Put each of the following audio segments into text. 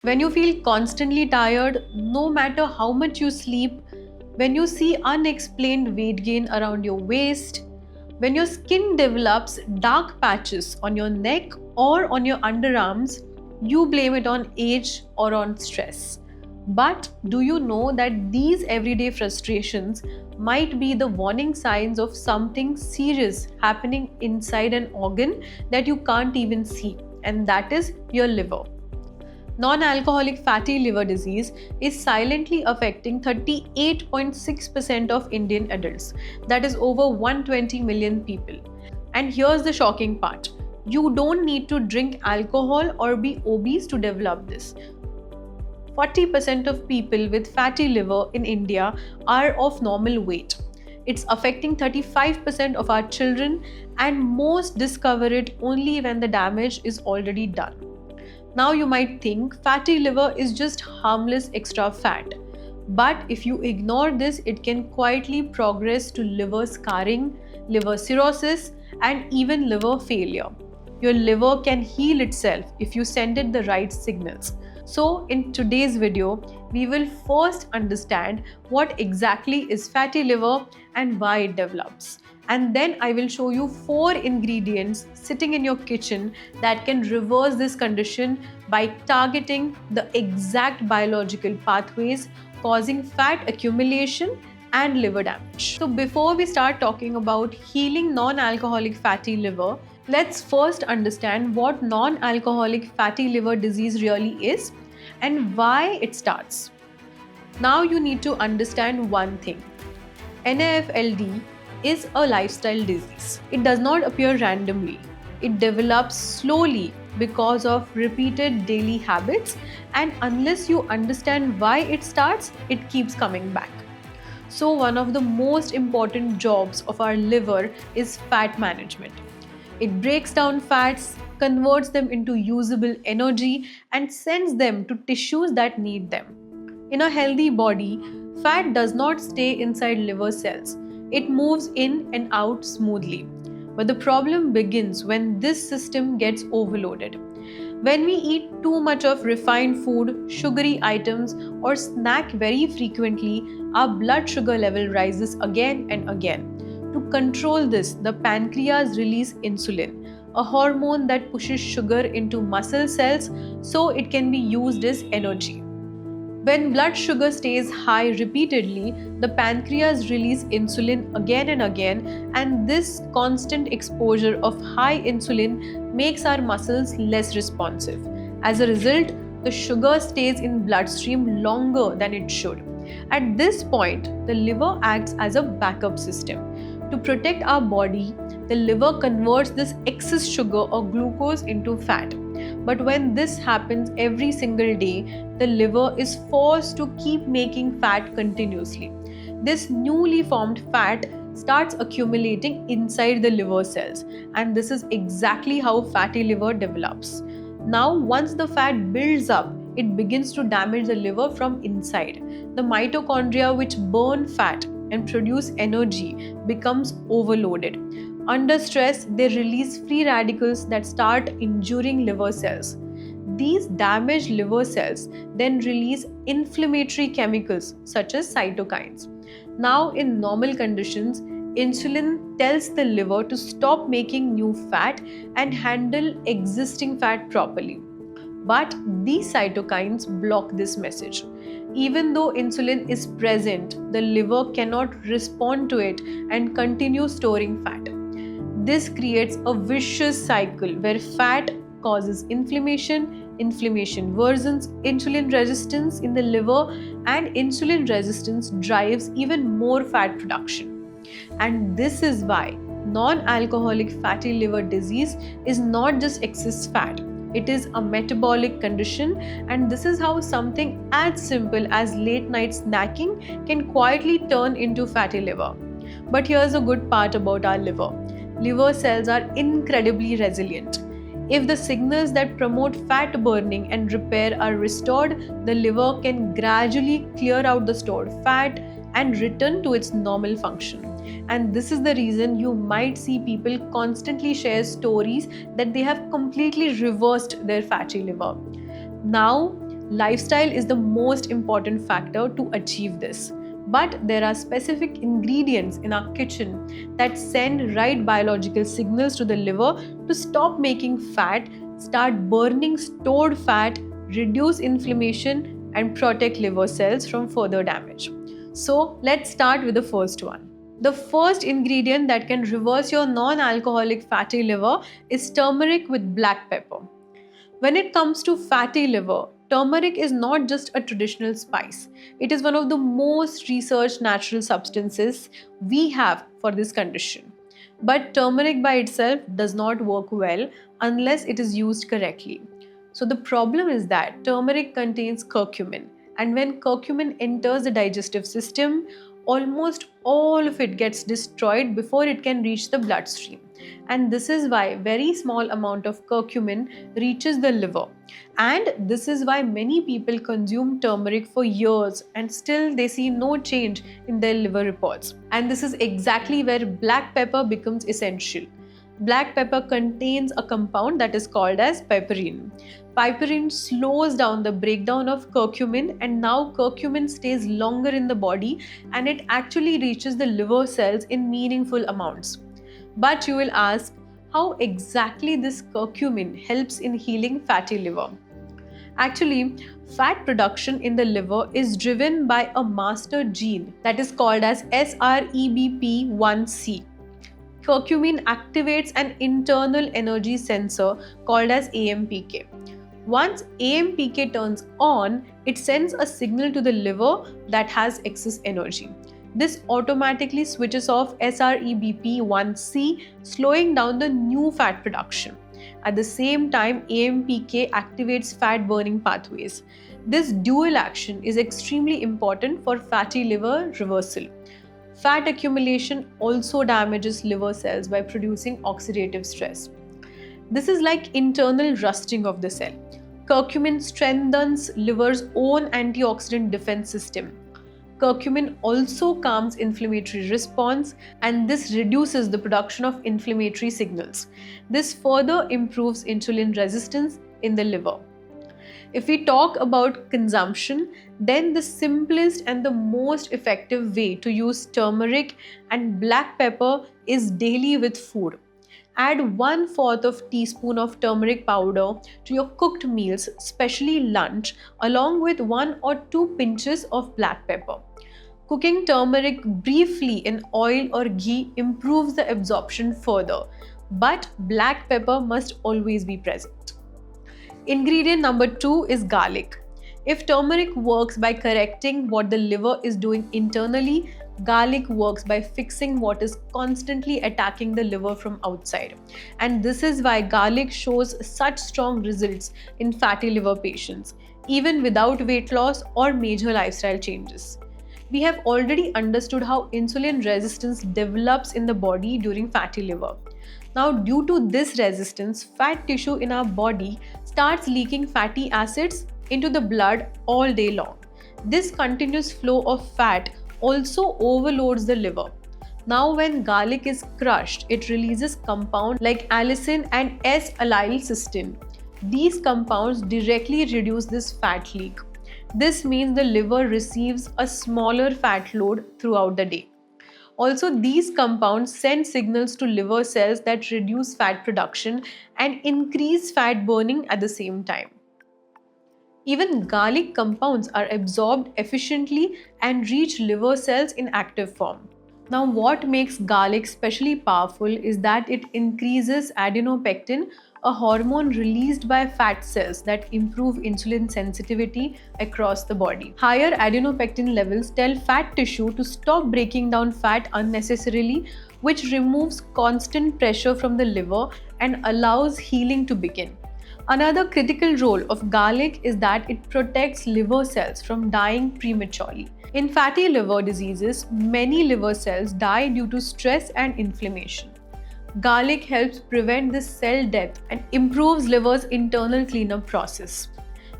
When you feel constantly tired, no matter how much you sleep, when you see unexplained weight gain around your waist, when your skin develops dark patches on your neck or on your underarms, you blame it on age or on stress. But do you know that these everyday frustrations might be the warning signs of something serious happening inside an organ that you can't even see, and that is your liver? Non-alcoholic fatty liver disease is silently affecting 38.6% of Indian adults, that is over 120 million people. And here's the shocking part. You don't need to drink alcohol or be obese to develop this. 40% of people with fatty liver in India are of normal weight. It's affecting 35% of our children, and most discover it only when the damage is already done. Now you might think fatty liver is just harmless extra fat. But if you ignore this, it can quietly progress to liver scarring, liver cirrhosis, and even liver failure. Your liver can heal itself if you send it the right signals. So, in today's video, we will first understand what exactly is fatty liver and why it develops. And then I will show you 4 ingredients sitting in your kitchen that can reverse this condition by targeting the exact biological pathways causing fat accumulation and liver damage. So before we start talking about healing non-alcoholic fatty liver, let's first understand what non-alcoholic fatty liver disease really is and why it starts. Now you need to understand one thing. NAFLD is a lifestyle disease. It does not appear randomly. It develops slowly because of repeated daily habits, and unless you understand why it starts, it keeps coming back. So one of the most important jobs of our liver is fat management. It breaks down fats, converts them into usable energy, and sends them to tissues that need them. In a healthy body, fat does not stay inside liver cells. It moves in and out smoothly. But the problem begins when this system gets overloaded. When we eat too much of refined food, sugary items, or snack very frequently, our blood sugar level rises again and again. To control this, the pancreas releases insulin, a hormone that pushes sugar into muscle cells so it can be used as energy. When blood sugar stays high repeatedly, the pancreas releases insulin again and again, and this constant exposure of high insulin makes our muscles less responsive. As a result, the sugar stays in bloodstream longer than it should. At this point, the liver acts as a backup system. To protect our body, the liver converts this excess sugar or glucose into fat. But when this happens every single day, the liver is forced to keep making fat continuously. This newly formed fat starts accumulating inside the liver cells, and this is exactly how fatty liver develops. Now, once the fat builds up, it begins to damage the liver from inside. The mitochondria, which burn fat and produce energy, becomes overloaded. Under stress, they release free radicals that start injuring liver cells. These damaged liver cells then release inflammatory chemicals such as cytokines. Now, in normal conditions, insulin tells the liver to stop making new fat and handle existing fat properly. But these cytokines block this message. Even though insulin is present, the liver cannot respond to it and continue storing fat. This creates a vicious cycle where fat causes inflammation, inflammation worsens insulin resistance in the liver, and insulin resistance drives even more fat production. And this is why non-alcoholic fatty liver disease is not just excess fat. It is a metabolic condition, and this is how something as simple as late night snacking can quietly turn into fatty liver. But here's a good part about our liver. Liver cells are incredibly resilient. If the signals that promote fat burning and repair are restored, the liver can gradually clear out the stored fat and return to its normal function. And this is the reason you might see people constantly share stories that they have completely reversed their fatty liver. Now, Lifestyle is the most important factor to achieve this. But there are specific ingredients in our kitchen that send right biological signals to the liver to stop making fat, start burning stored fat, reduce inflammation, and protect liver cells from further damage. So, let's start with the first one. The first ingredient that can reverse your non-alcoholic fatty liver is turmeric with black pepper. When it comes to fatty liver, turmeric is not just a traditional spice. It is one of the most researched natural substances we have for this condition. But turmeric by itself does not work well unless it is used correctly. So the problem is that turmeric contains curcumin, and when curcumin enters the digestive system, almost all of it gets destroyed before it can reach the bloodstream. And this is why very small amount of curcumin reaches the liver. And this is why many people consume turmeric for years and still they see no change in their liver reports. And this is exactly where black pepper becomes essential. Black pepper contains a compound that is called as piperine. Piperine slows down the breakdown of curcumin, and now curcumin stays longer in the body and it actually reaches the liver cells in meaningful amounts. But you will ask, how exactly this curcumin helps in healing fatty liver? Actually, fat production in the liver is driven by a master gene that is called as SREBP1C. Curcumin activates an internal energy sensor called as AMPK. Once AMPK turns on, it sends a signal to the liver that has excess energy. This automatically switches off SREBP1C, slowing down the new fat production. At the same time, AMPK activates fat burning pathways. This dual action is extremely important for fatty liver reversal. Fat accumulation also damages liver cells by producing oxidative stress. This is like internal rusting of the cell. Curcumin strengthens liver's own antioxidant defense system. Curcumin also calms inflammatory response, and this reduces the production of inflammatory signals. This further improves insulin resistance in the liver. If we talk about consumption, then the simplest and the most effective way to use turmeric and black pepper is daily with food. Add 1/4 of teaspoon of turmeric powder to your cooked meals, especially lunch, along with 1 or 2 pinches of black pepper. Cooking turmeric briefly in oil or ghee improves the absorption further, but black pepper must always be present. Ingredient number 2 is garlic. If turmeric works by correcting what the liver is doing internally, garlic works by fixing what is constantly attacking the liver from outside. And this is why garlic shows such strong results in fatty liver patients, even without weight loss or major lifestyle changes. We have already understood how insulin resistance develops in the body during fatty liver. Now, due to this resistance, fat tissue in our body starts leaking fatty acids into the blood all day long. This continuous flow of fat also overloads the liver. Now, when garlic is crushed, it releases compounds like allicin and S-allyl-cysteine. These compounds directly reduce this fat leak. This means the liver receives a smaller fat load throughout the day. Also, these compounds send signals to liver cells that reduce fat production and increase fat burning at the same time. Even garlic compounds are absorbed efficiently and reach liver cells in active form. Now, what makes garlic especially powerful is that it increases adenopectin, a hormone released by fat cells that improve insulin sensitivity across the body. Higher adenopectin levels tell fat tissue to stop breaking down fat unnecessarily, which removes constant pressure from the liver and allows healing to begin. Another critical role of garlic is that it protects liver cells from dying prematurely. In fatty liver diseases, many liver cells die due to stress and inflammation. Garlic helps prevent this cell death and improves liver's internal cleanup process.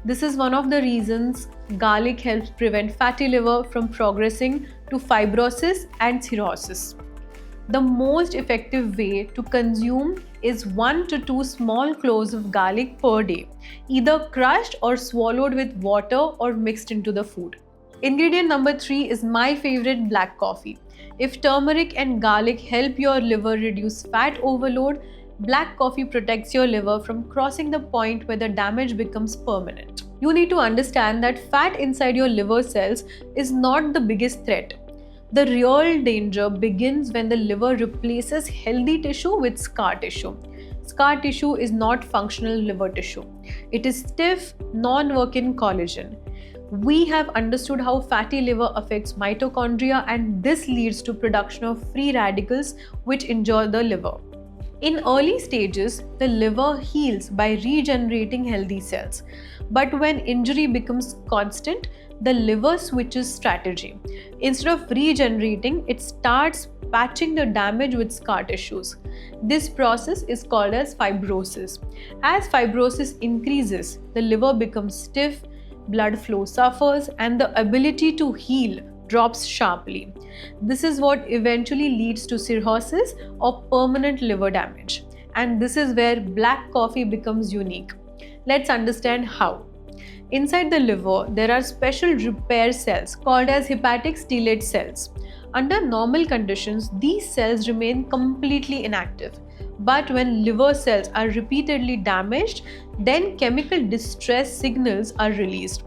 This is one of the reasons garlic helps prevent fatty liver from progressing to fibrosis and cirrhosis. The most effective way to consume is 1 to 2 small cloves of garlic per day, either crushed or swallowed with water or mixed into the food. Ingredient number 3 is my favorite, black coffee. If turmeric and garlic help your liver reduce fat overload, black coffee protects your liver from crossing the point where the damage becomes permanent. You need to understand that fat inside your liver cells is not the biggest threat. The real danger begins when the liver replaces healthy tissue with scar tissue. Scar tissue is not functional liver tissue. It is stiff, non-working collagen. We have understood how fatty liver affects mitochondria, and this leads to production of free radicals which injure the liver. In early stages, the liver heals by regenerating healthy cells. But when injury becomes constant, the liver switches strategy. Instead of regenerating, it starts patching the damage with scar tissues. This process is called as fibrosis. As fibrosis increases, the liver becomes stiff, blood flow suffers, and the ability to heal drops sharply. This is what eventually leads to cirrhosis or permanent liver damage. And this is where black coffee becomes unique. Let's understand how. Inside the liver, there are special repair cells called as hepatic stellate cells. Under normal conditions, these cells remain completely inactive. But when liver cells are repeatedly damaged, then chemical distress signals are released.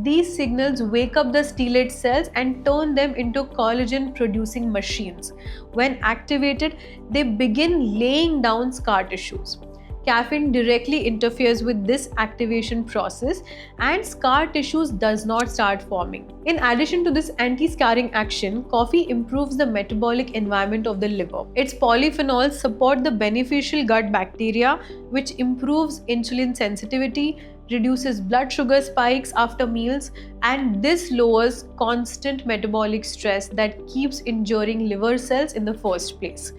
These signals wake up the stellate cells and turn them into collagen-producing machines. When activated, they begin laying down scar tissues. Caffeine directly interferes with this activation process and scar tissues does not start forming. In addition to this anti-scarring action, coffee improves the metabolic environment of the liver. Its polyphenols support the beneficial gut bacteria, which improves insulin sensitivity, reduces blood sugar spikes after meals, and this lowers constant metabolic stress that keeps injuring liver cells in the first place.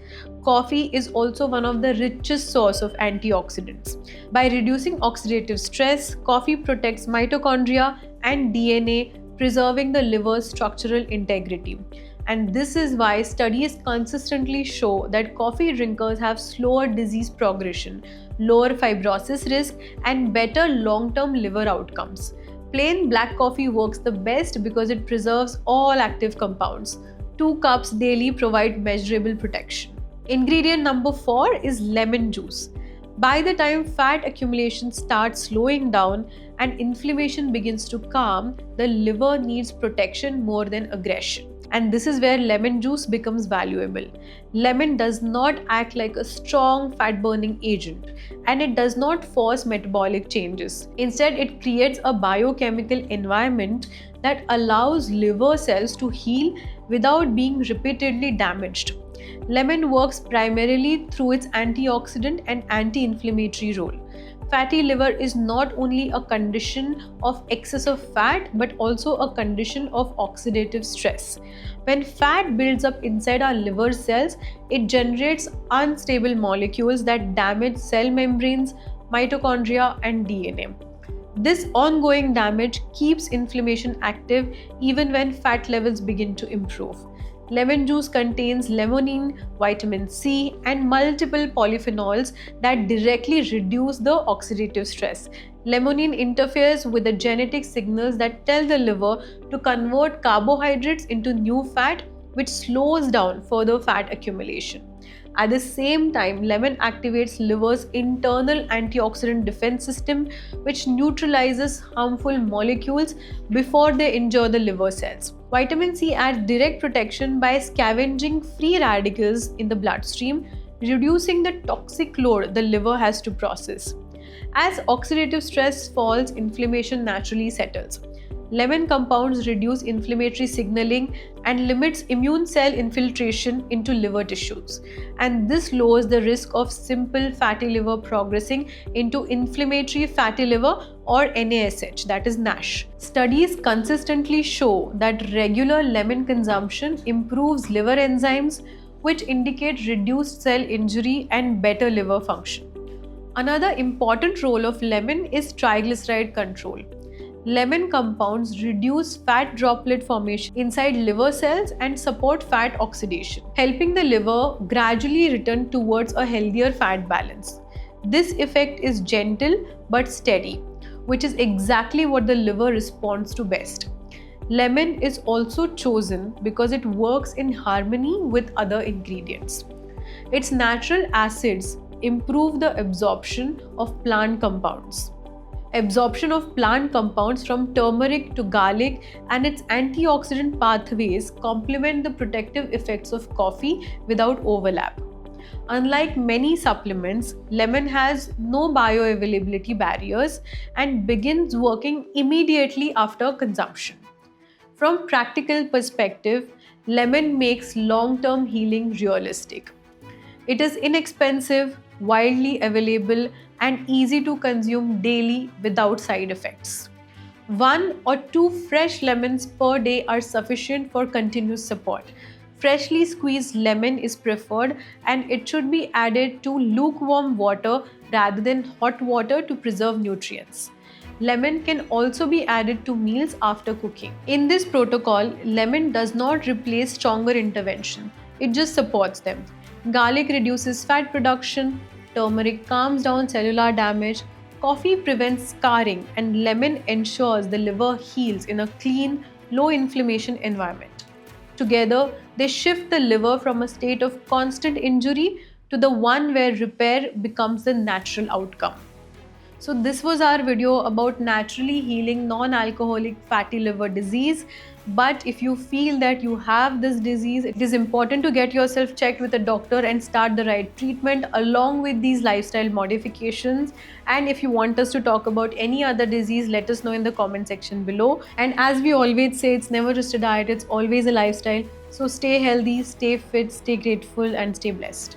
Coffee is also one of the richest source of antioxidants. By reducing oxidative stress, coffee protects mitochondria and DNA, preserving the liver's structural integrity. And this is why studies consistently show that coffee drinkers have slower disease progression, lower fibrosis risk, and better long-term liver outcomes. Plain black coffee works the best because it preserves all active compounds. 2 cups daily provide measurable protection. Ingredient number 4 is lemon juice. By the time fat accumulation starts slowing down and inflammation begins to calm, the liver needs protection more than aggression. And this is where lemon juice becomes valuable. Lemon does not act like a strong fat-burning agent, and it does not force metabolic changes. Instead, it creates a biochemical environment that allows liver cells to heal without being repeatedly damaged. Lemon works primarily through its antioxidant and anti-inflammatory role. Fatty liver is not only a condition of excess of fat but also a condition of oxidative stress. When fat builds up inside our liver cells, it generates unstable molecules that damage cell membranes, mitochondria, and DNA. This ongoing damage keeps inflammation active even when fat levels begin to improve. Lemon juice contains limonene, vitamin C, and multiple polyphenols that directly reduce the oxidative stress. Limonene interferes with the genetic signals that tell the liver to convert carbohydrates into new fat, which slows down further fat accumulation. At the same time, lemon activates liver's internal antioxidant defense system, which neutralizes harmful molecules before they injure the liver cells. Vitamin C adds direct protection by scavenging free radicals in the bloodstream, reducing the toxic load the liver has to process. As oxidative stress falls, inflammation naturally settles. Lemon compounds reduce inflammatory signaling and limits immune cell infiltration into liver tissues. And this lowers the risk of simple fatty liver progressing into inflammatory fatty liver or NASH, that is NASH. Studies consistently show that regular lemon consumption improves liver enzymes, which indicate reduced cell injury and better liver function. Another important role of lemon is triglyceride control. Lemon compounds reduce fat droplet formation inside liver cells and support fat oxidation, helping the liver gradually return towards a healthier fat balance. This effect is gentle but steady, which is exactly what the liver responds to best. Lemon is also chosen because it works in harmony with other ingredients. Its natural acids improve the absorption of plant compounds. Absorption of plant compounds from turmeric to garlic and its antioxidant pathways complement the protective effects of coffee without overlap. Unlike many supplements, lemon has no bioavailability barriers and begins working immediately after consumption. From practical perspective, lemon makes long-term healing realistic. It is inexpensive, widely available, and easy to consume daily without side effects. 1 or 2 fresh lemons per day are sufficient for continuous support. Freshly squeezed lemon is preferred and it should be added to lukewarm water rather than hot water to preserve nutrients. Lemon can also be added to meals after cooking. In this protocol, lemon does not replace stronger intervention, it just supports them. Garlic reduces fat production, turmeric calms down cellular damage, coffee prevents scarring, and lemon ensures the liver heals in a clean, low inflammation environment. Together, they shift the liver from a state of constant injury to the one where repair becomes the natural outcome. So this was our video about naturally healing non-alcoholic fatty liver disease. But if you feel that you have this disease, it is important to get yourself checked with a doctor and start the right treatment along with these lifestyle modifications. And if you want us to talk about any other disease, let us know in the comment section below. And as we always say, it's never just a diet, it's always a lifestyle. So stay healthy, stay fit, stay grateful, and stay blessed.